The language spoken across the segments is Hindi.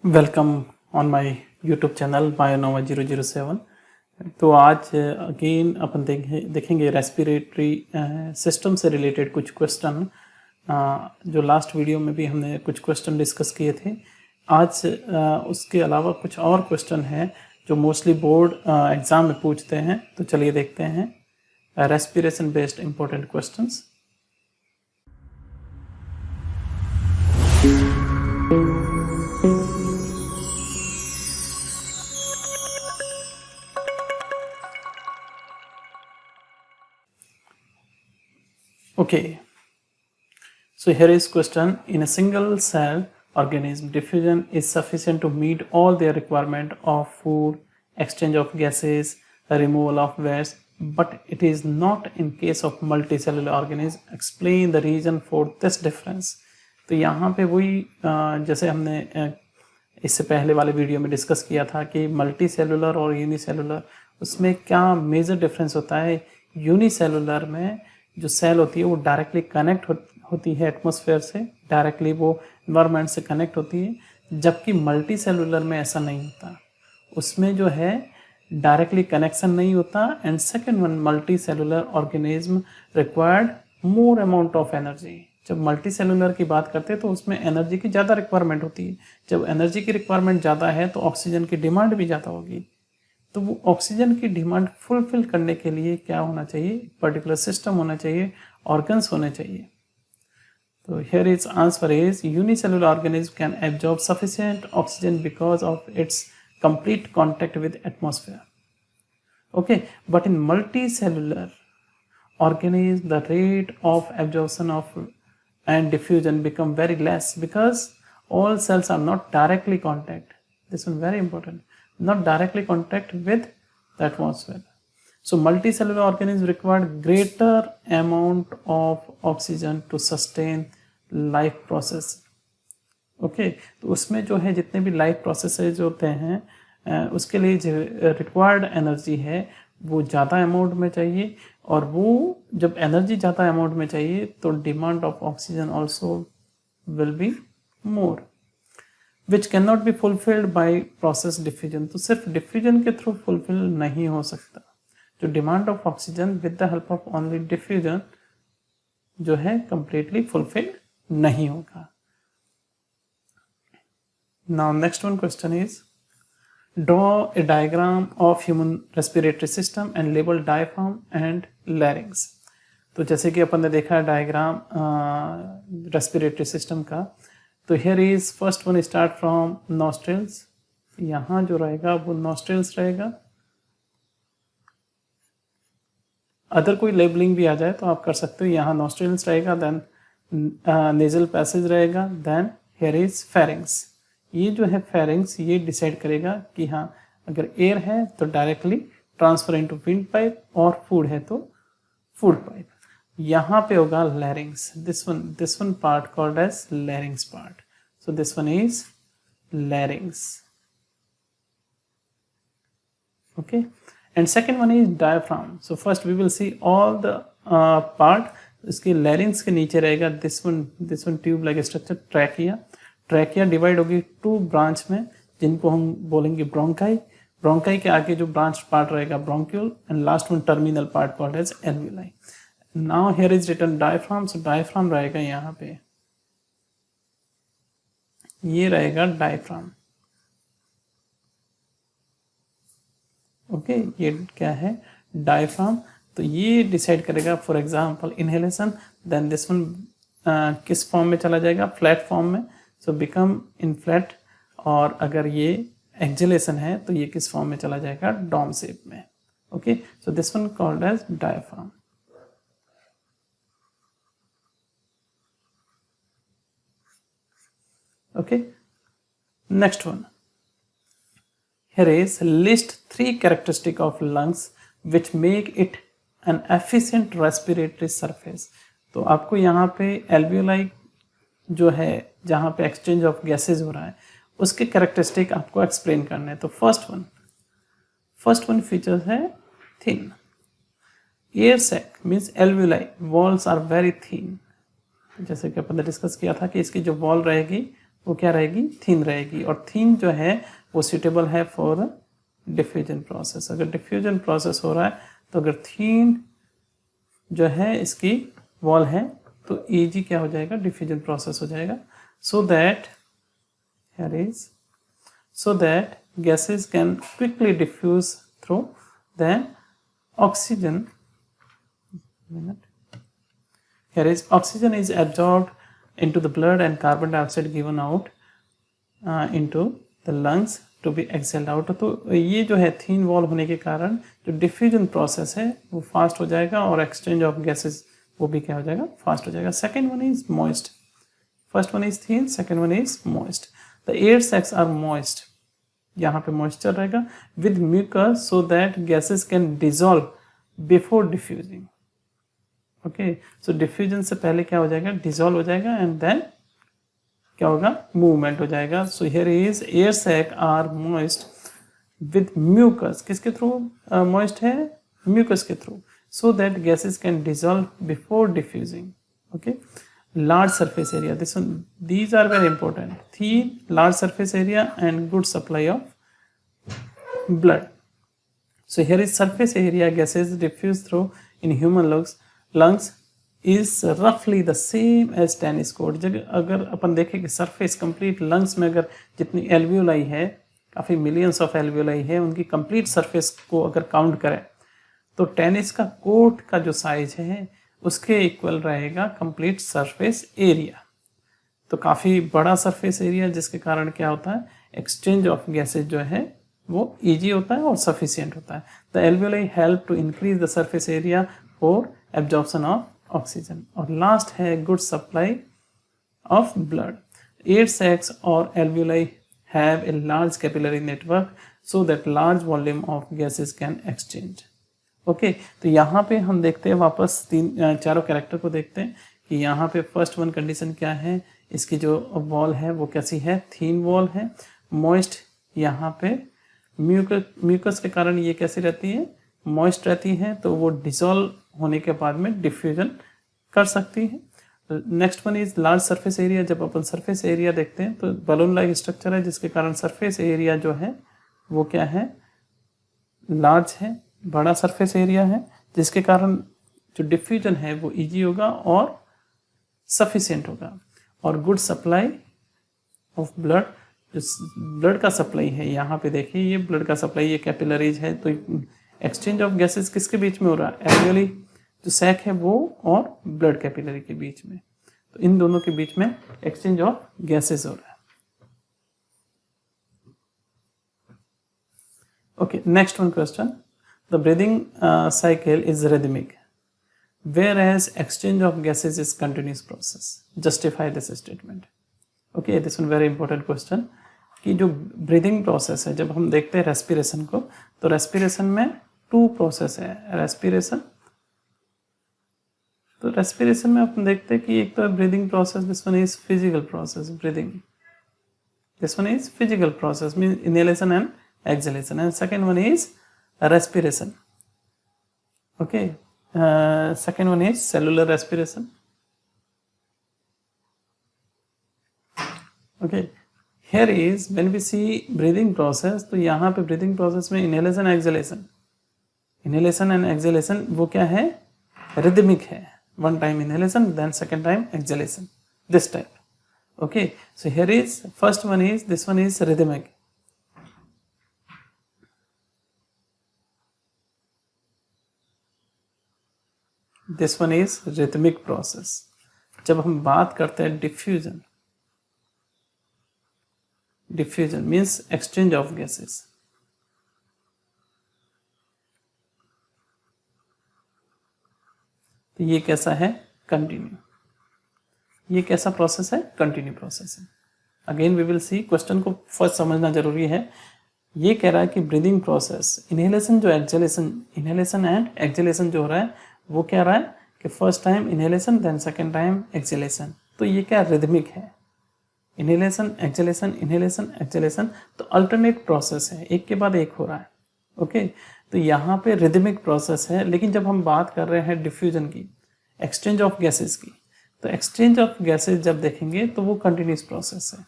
Welcome on my YouTube channel Bionova 007। तो आज अगेन अपन देखेंगे रेस्पिरेटरी सिस्टम से रिलेटेड कुछ क्वेश्चन। जो लास्ट वीडियो में भी हमने कुछ क्वेश्चन डिस्कस किए थे। आज उसके अलावा कुछ और क्वेश्चन हैं जो मोस्टली बोर्ड एग्ज़ाम में पूछते हैं। तो चलिए देखते हैं respiration based important questions. Okay, so here is question. In a single cell organism, diffusion is sufficient to meet all their requirement of food, exchange of gases, removal of waste, but it is not in case of multicellular organism. Explain the reason for this difference. तो यहाँ पे वही जैसे हमने इससे पहले वाले वीडियो में डिस्कस किया था कि मल्टी सेलुलर और यूनिसेलुलर उसमें क्या मेजर डिफरेंस होता है। यूनिसेलुलर में जो सेल होती है वो डायरेक्टली कनेक्ट होती है एटमॉस्फेयर से, डायरेक्टली वो इन्वायरमेंट से कनेक्ट होती है, जबकि मल्टी सेलुलर में ऐसा नहीं होता। उसमें जो है डायरेक्टली कनेक्शन नहीं होता। And second one, multi cellular organism required more amount of energy. जब मल्टी सेलुलर की बात करते हैं तो उसमें एनर्जी की ज़्यादा रिक्वायरमेंट होती है। जब एनर्जी की रिक्वायरमेंट ज़्यादा है तो ऑक्सीजन की डिमांड भी ज़्यादा होगी। तो वो ऑक्सीजन की डिमांड फुलफिल करने के लिए क्या होना चाहिए, पर्टिकुलर सिस्टम होना चाहिए, ऑर्गन्स होने चाहिए। तो here is answer is unicellular organism can absorb sufficient oxygen because of its complete contact with atmosphere. Okay, but in multi cellular organism the rate of absorption of and diffusion become very less because all cells are not directly contact. This one very important, not directly contact with the atmosphere. So multicellular organisms require greater amount of oxygen to sustain life process. Okay, तो उसमें जो है जितने भी लाइफ प्रोसेसेज होते हैं उसके लिए जो रिक्वायर्ड एनर्जी है वो ज़्यादा अमाउंट में चाहिए, और वो जब एनर्जी ज़्यादा अमाउंट में चाहिए तो demand of oxygen also will be more, which can not be fulfilled by process diffusion. तो सिर्फ डिफ्यूजन के थ्रू फुलफिल नहीं हो सकता। जो demand of oxygen with the help of only diffusion जो है कंप्लीटली फुलफिल नहीं होगा। Now next one question is draw a diagram of human respiratory system and label diaphragm and larynx. तो जैसे कि अपन ने देखा है डायग्राम रेस्पिरेटरी सिस्टम का। तो here is first one start from nostrils. यहाँ जो रहेगा वो नॉस्ट्रिल्स रहेगा। अदर कोई लेबलिंग भी आ जाए तो आप कर सकते हो। यहाँ नॉस्ट्रिल्स रहेगा, देन नेजल पैसेज रहेगा, देन हियर इज फेरिंग्स। ये जो है फेरिंग्स ये डिसाइड करेगा कि हाँ अगर एयर है तो directly transfer into wind pipe, और फूड है तो फूड पाइप। यहाँ पे होगा larynx. This one part called as larynx part. So this one is larynx. Okay, and second one is diaphragm. So first we will see all the part. इसके लैरिंग्स के नीचे रहेगा this one tube like structure trachea. Trachea divide होगी टू ब्रांच में जिनको हम बोलेंगे ब्रोंकाई। ब्रोंकाई के आगे जो ब्रांच पार्ट रहेगा bronchiole, and last one terminal part called as alveoli. Now here is written diaphragm. So diaphragm रहेगा यहाँ पे, ये रहेगा डायफ्राम। ओके, ये क्या है डायफ्राम। तो ये डिसाइड करेगा for example inhalation, then this one किस फॉर्म में चला जाएगा, फ्लैट फॉर्म में। सो बिकम इन फ्लैट, और अगर ये एक्सहेलेशन है तो ये किस फॉर्म में चला जाएगा, डॉम शेप में। Okay, so this one called as diaphragm. Okay, next one, here is list 3 characteristic of lungs which make it an efficient respiratory surface. तो आपको यहाँ पे एल्वियोलाई जो है जहाँ पे एक्सचेंज ऑफ गैसेज हो रहा है उसके कैरेक्टरिस्टिक आपको एक्सप्लेन करने हैं। तो फर्स्ट वन फीचर्स है thin. Air sac means alveoli walls are very thin. जैसे कि अपन ने डिस्कस किया था कि इसकी जो वॉल रहेगी वो क्या रहेगी, थीन रहेगी, और थीन जो है वो सूटेबल है फॉर डिफ्यूजन प्रोसेस। अगर डिफ्यूजन प्रोसेस हो रहा है तो अगर थीन जो है इसकी वॉल है तो ईजी क्या हो जाएगा, डिफ्यूजन प्रोसेस हो जाएगा। So that gases can quickly diffuse through, then oxygen is absorbed into the blood and carbon dioxide given out into the lungs to be exhaled out। तो ये जो है थीन वॉल होने के कारण जो डिफ्यूजन प्रोसेस है वो फास्ट हो जाएगा और एक्सचेंज ऑफ गैसेस वो भी क्या हो जाएगा, फास्ट हो जाएगा। Second one is moist, first one is thin, second one is moist. The air sacs are moist, यहाँ पे मॉइस्चर रहेगा with mucus so that gases can dissolve before diffusing. Okay, so diffusion से पहले क्या हो जाएगा, डिजॉल्व हो जाएगा एंड देन क्या होगा, मूवमेंट हो जाएगा। So here is air sac are moist with mucus, किसके थ्रू मॉइस्ट है, म्यूकस के through, so that gases can dissolve before diffusing. Okay, large surface area, these are very important, thin large surface area and good supply of blood। so here is surface area gases diffused through in human lungs is roughly the same as tennis court. अगर अपन देखें कि सरफेस कंप्लीट लंग्स में अगर जितनी एल्वियोलाई है, काफ़ी मिलियंस ऑफ एल्वियोलाई है, उनकी कंप्लीट सरफेस को अगर काउंट करें तो टेनिस का कोर्ट का जो साइज है उसके इक्वल रहेगा कंप्लीट सरफेस एरिया। तो काफ़ी बड़ा सरफेस एरिया जिसके कारण क्या होता है, एक्सचेंज ऑफ गैसेज जो है वो इजी होता है और सफिशिएंट होता है। The alveoli help to increase the surface area for absorption of oxygen. और लास्ट है good supply of blood. Air sacs और alveoli have a large capillary network so that large volume of gases can exchange. Okay, तो यहाँ पे हम देखते हैं वापस चारों कैरेक्टर को देखते हैं कि यहाँ पे फर्स्ट वन कंडीशन क्या है, इसकी जो वॉल है वो कैसी है, थीन वॉल है, मॉइस्ट, यहाँ पे म्यूकस के कारण ये कैसी रहती है, मॉइस्ट रहती है, तो वो डिसॉल्व होने के बाद में डिफ्यूजन कर सकती है। Next one is large surface area. जब अपन सरफेस एरिया देखते हैं तो बलून लाइक स्ट्रक्चर है जिसके कारण सरफेस एरिया जो है वो क्या है, लार्ज है, बड़ा सरफेस एरिया है, जिसके कारण जो डिफ्यूजन है वो इजी होगा और सफिशिएंट होगा। और गुड सप्लाई ऑफ ब्लड, जो ब्लड का सप्लाई है, यहाँ पे देखिए ये ब्लड का सप्लाई, ये कैपिलरीज है, तो एक्सचेंज ऑफ गैसेस किसके बीच में हो रहा है, एल्वियोली जो सैक है वो और ब्लड कैपिलरी के बीच में, तो इन दोनों के बीच में एक्सचेंज ऑफ गैसेस हो रहा है। Okay, next one question. The breathing cycle is rhythmic, whereas exchange of gases is continuous process. Justify this statement. Okay, this one very important question कि जो breathing process है, जब हम देखते हैं respiration को, तो respiration में 2 process है, respiration। तो respiration में अपन देखते हैं कि एक तो breathing process, this one is physical process, breathing, this one is physical process means inhalation and exhalation, and second one is respiration। okay, second one is cellular respiration। okay, here is when we see breathing process, तो यहाँ पे breathing process में inhalation exhalation, inhalation and exhalation वो क्या है, rhythmic है, one time inhalation then second time exhalation, this type। okay, so here is first one is, this one is rhythmic। This one is rhythmic process. जब हम बात करते हैं diffusion, diffusion means exchange of gases, तो ये कैसा है, कंटिन्यू। ये कैसा प्रोसेस है, कंटिन्यू प्रोसेस है। Again we will see, question को फर्स्ट समझना जरूरी है। ये कह रहा है कि ब्रीदिंग प्रोसेस, इनहेलेशन जो एक्सहेलेशन, इनहेलेशन एंड एक्सहेलेशन जो हो रहा है वो क्या रहा है कि first time inhalation then second time exhalation, तो ये क्या रिदमिक है, इनहेलेशन एक्सहेलेशन, इनहेलेशन एक्सहेलेशन, तो अल्टरनेट प्रोसेस है, एक के बाद एक हो रहा है। ओके, तो यहाँ पे रिदमिक प्रोसेस है। लेकिन जब हम बात कर रहे हैं डिफ्यूजन की, एक्सचेंज ऑफ गैसेस की, तो एक्सचेंज ऑफ गैसेस जब देखेंगे तो वो कंटिन्यूस प्रोसेस है।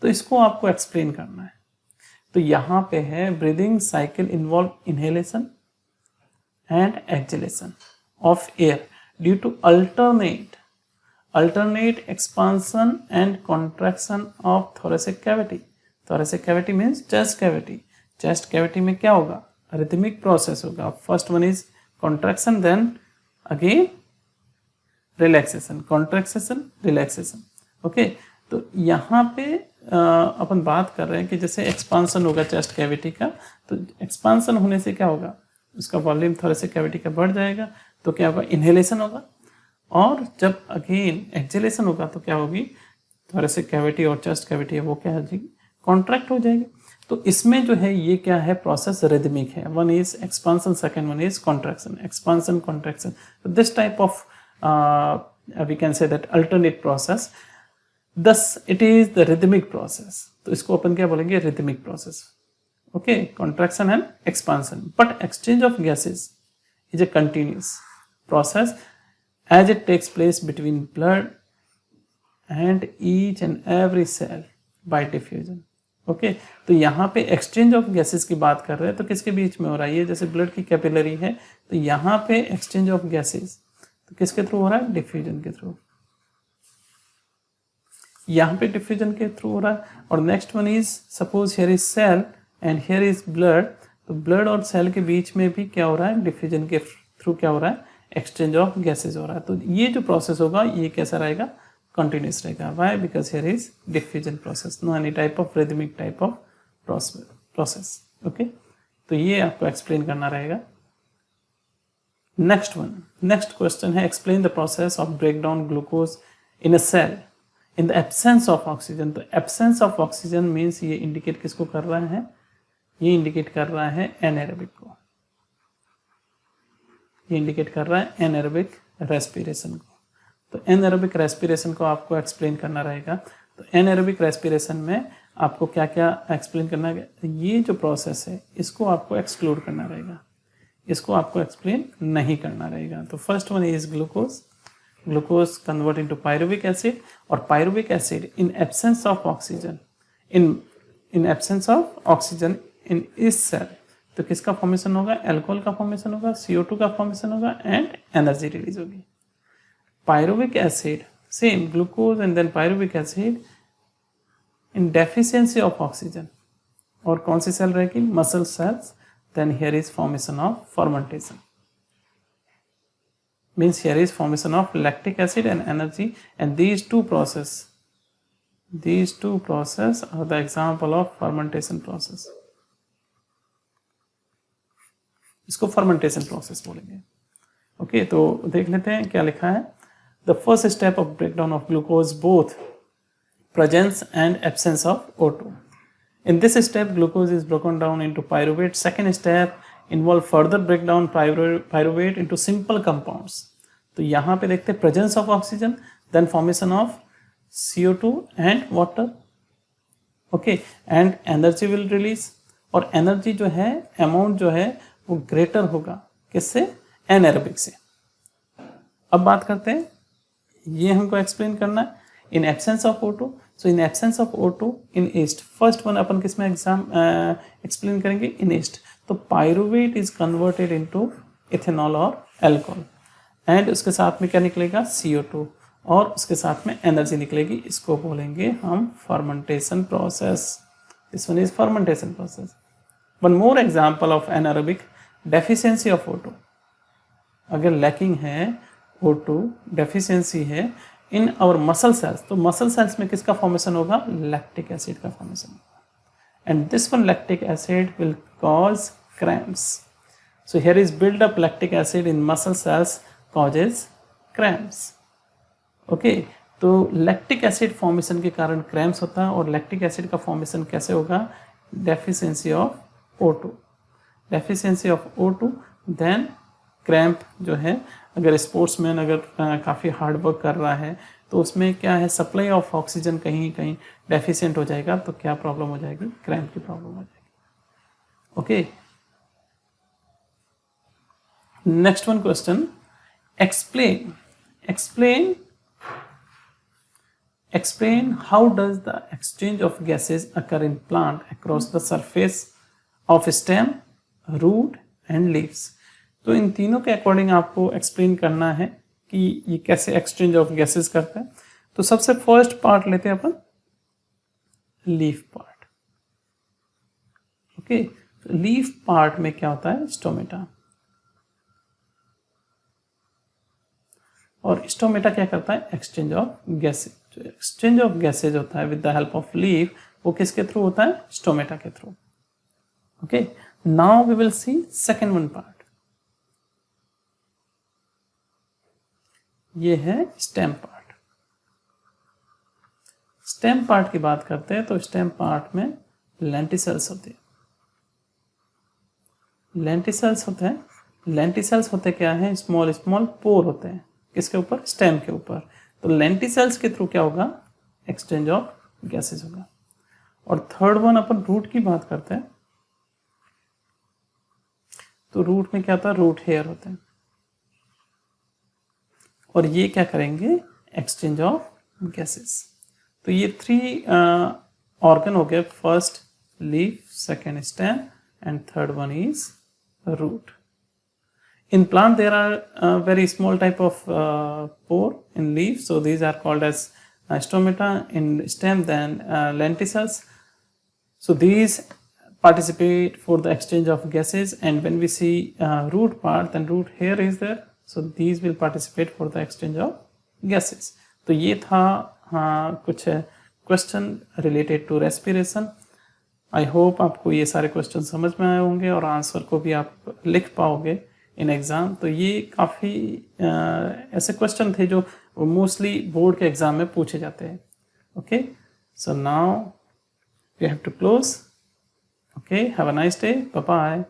तो इसको आपको एक्सप्लेन करना है। तो यहाँ पे है breathing cycle involve inhalation and exhalation of air due to alternate expansion and contraction of thoracic cavity. Thoracic cavity means chest cavity. Chest cavity में क्या होगा? Rhythmic process होगा. First one is contraction, then again relaxation, contraction, relaxation. Okay, तो यहाँ पे अपन बात कर रहे हैं कि जैसे एक्सपांसन होगा चेस्ट कैविटी का, तो एक्सपांसन होने से क्या होगा, उसका वॉल्यूम थोरेसिक कैविटी का बढ़ जाएगा, तो क्या होगा, इनहेलेशन होगा। और जब अगेन एक्सहेलेशन होगा तो क्या होगी, थोरेसिक कैविटी और चेस्ट कैविटी है वो क्या हो जाएगी, कॉन्ट्रैक्ट हो जाएगी। तो इसमें जो है ये क्या है, प्रोसेस रिदमिक है। One is expansion, second one is contraction, expansion contraction. This type of we can say that alternate process, thus it is the rhythmic process. तो इसको अपन क्या बोलेंगे, rhythmic process. Okay, contraction and expansion. But exchange of gases is a continuous process as it takes place between blood and each and every cell by diffusion. Okay, तो यहाँ पे एक्सचेंज ऑफ गैसेस की बात कर रहे हैं, तो किसके बीच में हो रहा है, ये जैसे ब्लड की कैपिलरी है, तो यहाँ पे एक्सचेंज ऑफ गैसेस तो किसके थ्रू हो रहा है, डिफ्यूजन के थ्रू। यहाँ पे डिफ्यूजन के थ्रू हो रहा है। और next one is suppose here is cell and here is blood, तो ब्लड और सेल के बीच में भी क्या हो रहा है, डिफ्यूजन के थ्रू क्या हो रहा है, एक्सचेंज ऑफ गैसेज हो रहा है। तो ये जो प्रोसेस होगा ये कैसा रहेगा, कंटिन्यूस रहेगा। Why, because here is diffusion process, no any type of rhythmic type of process. Okay, तो ये आपको एक्सप्लेन करना रहेगा। नेक्स्ट क्वेश्चन है, explain the process of break down glucose in a cell in the absence of oxygen. तो एब्सेंस ऑफ ऑक्सीजन मीन्स ये इंडिकेट किसको कर रहा है, ये इंडिकेट कर रहा है एनाएरोबिक को, ये इंडिकेट कर रहा है एनाएरोबिक रेस्पिरेशन को। तो एनाएरोबिक रेस्पिरेशन को आपको एक्सप्लेन करना रहेगा। तो एनाएरोबिक रेस्पिरेशन में आपको क्या क्या एक्सप्लेन करना है, ये जो प्रोसेस है इसको आपको एक्सक्लूड करना रहेगा, इसको आपको एक्सप्लेन नहीं करना रहेगा। तो first one is glucose convert into pyruvic acid, और pyruvic acid in absence of oxygen, in absence of oxygen in इस सेल, तो किसका फॉर्मेशन होगा, एल्कोहल का फॉर्मेशन होगा, CO2 का फॉर्मेशन होगा एंड एनर्जी रिलीज होगी। Pyruvic acid same, glucose and then pyruvic acid in deficiency of oxygen, और कौन सी सेल रहेगी, muscle cells, then here is formation of fermentation, means here is formation of lactic acid and energy, and these two process are the example of fermentation process. इसको फर्मेंटेशन प्रोसेस बोलेंगे। ओके, तो देख लेते हैं क्या लिखा है। The first step of breakdown of glucose both presence and absence of O2. In this step, glucose is broken down into pyruvate. Second step involve further breakdown pyruvate into simple compounds. तो यहाँ पे देखते हैं presence of oxygen, then formation of CO2 and water. Okay, and energy will release, और एनर्जी जो है, अमाउंट जो है वो ग्रेटर होगा किससे, एनाएरोबिक से। अब बात करते हैं, ये हमको एक्सप्लेन करना है इन absence of O2। So in absence of O2 in east, first one अपन किस में एक्सप्लेन करेंगे, इन ईस्ट। तो pyruvate is converted into ethanol और एल्कोहल, एंड उसके साथ में क्या निकलेगा, CO2, और उसके साथ में एनर्जी निकलेगी। इसको बोलेंगे हम fermentation process. This one is fermentation process. One more example of anaerobic, deficiency of O2। अगर लैकिंग है O2, डेफिशिएंसी है इन आवर मसल सेल्स, तो मसल सेल्स में किसका फॉर्मेशन होगा, लैक्टिक एसिड का फॉर्मेशन होगा, and this one lactic acid will cause cramps. So here is build up lactic acid in muscle cells causes cramps. Okay, तो लैक्टिक एसिड फॉर्मेशन के कारण क्रैम्प्स होता है, और लैक्टिक एसिड का फॉर्मेशन कैसे होगा, deficiency of O2, deficiency of O2, then cramp जो है, अगर स्पोर्ट्समैन अगर काफ़ी हार्ड वर्क कर रहा है तो उसमें क्या है, सप्लाई ऑफ ऑक्सीजन कहीं कहीं डेफिशिएंट हो जाएगा, तो क्या प्रॉब्लम हो जाएगी, क्रैम्प की प्रॉब्लम हो जाएगी। Okay, next one question, explain Explain how does the exchange of gases occur in plant across the surface of stem, root and leaves. तो इन तीनों के अकॉर्डिंग आपको एक्सप्लेन करना है कि ये कैसे एक्सचेंज ऑफ गैसेस करता है. तो सबसे फर्स्ट पार्ट लेते हैं अपन, leaf part. Okay, leaf part में क्या होता है, स्टोमेटा. और स्टोमेटा क्या करता है, एक्सचेंज ऑफ गैसेज. जो एक्सचेंज ऑफ गैसेज होता है with the help of leaf, वो किसके थ्रू होता है, स्टोमेटा के through. Okay, now we will see second one part. ये है स्टेम पार्ट. स्टेम पार्ट की बात करते हैं तो स्टेम पार्ट में लेंटिसेल्स होते हैं. लेंटिसेल्स होते हैं. लेंटिसेल्स होते क्या है, स्मॉल स्मॉल पोर होते हैं. किसके ऊपर, स्टेम के ऊपर. तो लेंटिसेल्स के थ्रू क्या होगा, एक्सचेंज ऑफ गैसेस होगा. और थर्ड वन अपन रूट की बात करते हैं. तो रूट में क्या होता है, रूट हेयर होते हैं. और ये क्या करेंगे, एक्सचेंज ऑफ गैसेस. तो ये थ्री ऑर्गन हो गए. First leaf, second stem and third one is root. In plant there are very small type of pore in leaf, so these are called as stomata. In stem then lenticels. So these participate for the exchange of gases, and when we see root part, then root hair is there, so these will participate for the exchange of gases. तो ये था कुछ question related to respiration. I hope आपको ये सारे क्वेश्चन समझ में आए होंगे और आंसर को भी आप लिख पाओगे इन एग्ज़ाम. तो ये काफ़ी ऐसे क्वेश्चन थे जो मोस्टली बोर्ड के एग्ज़ाम में पूछे जाते हैं. Okay, so now we have to close. Okay, have a nice day, bye bye.